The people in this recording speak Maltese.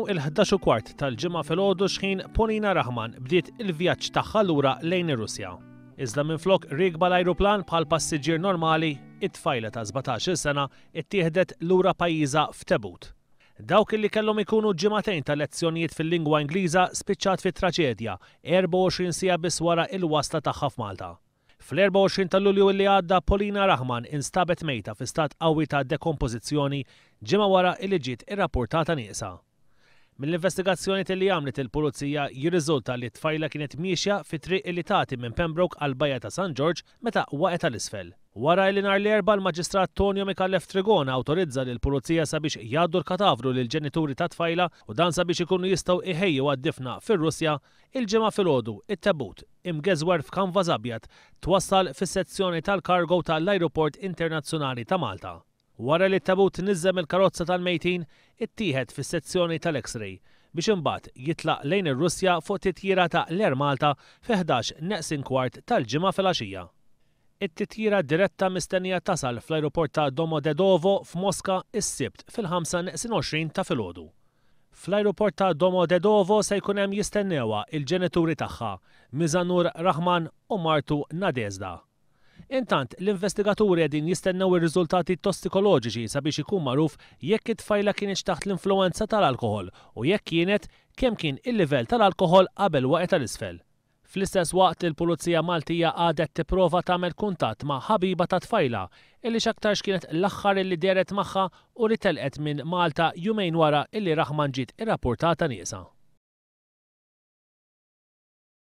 Kieku il-11:15 tal-ġimgħa filgħodu xħin Polina Rahman bdiet il-vjaġġ tagħha lura lejn ir-Russja. Iżda minflok rikba l-ajruplan bħal passiġġier normali, it-tfajla ta' 17-il sena ittieħdet lura pajjiżha f'Tebut. Dawk li kellhom ikunu ġimagħtejn ta' lezzjonijiet fil-lingwa Ingliża spiċċat fit-traġedja 24 siegħa biss wara il-wasla tagħha f'Malta. Fl-24 ta' Lulju li għadda Polina Rahman instabet mejta fi stat qawwi ta' dekompożizzjoni ġimgħa wara li ġiet irrappurtata nieqsa. Mill-investigazzjoni li għamlet il-pulizija jirriżulta li t-tfajla kienet miexja fi triq li tagħti minn Pembroke għal Bajja ta' St. George meta waqgħet l-isfel. Wara li nhar l-erba' l-Maġistrat Tonio Mikallef Trigona awtorizza lill-pulizija sabiex jgħaddu l-katavru lill-ġenituri ta' tfajla u dan sabiex ikunu jistgħu iħejju għad-difna fir-Russja, il-ġimgħa filgħodu it-Tebut imgeżwer f'kanvas abjad twassal fis-sezzjoni tal-kargo tal-Ajruport Internazzjonali ta' Malta. Wara li t-Tebut niżżem il-karozza tal-mejtin, ittieħed fis-sezzjoni tal-X-ray biex imbagħad jitlaq lejn ir-Russja fuq titjira ta' l-Air Malta fi 11:15 tal-ġimgħa filgħaxija. It-titjira diretta mistennija tasal fl-ajruport ta' Domodedovo f'Mosca is-Sibt fil-5:20 ta' filgħodu. Fl-ajruport ta' Domodedovo se jkun hemm jistennewha il-ġenituri tagħha, Mizanur Rahman u martu Nadezhda. Intant, l-investigaturi qegħdin jistennew ir-riżultati tossikoloġiċi sabiex ikun magħruf jekk it-tfajla kienx taħt l-influwenza tal-alkoħol u jekk kienet kemm kien il-livell tal-alkoħol qabel waqgħet l-isfel. Fl-istess waqt il-Pulizija Maltija għadet tipprova tagħmel kuntatt ma' ħabiba ta' tfajla illi x'aktarx kienet l-aħħar illi deret magħha u li telqet minn Malta jumejn wara illi Rahman ġiet irrappurtata nieqsa.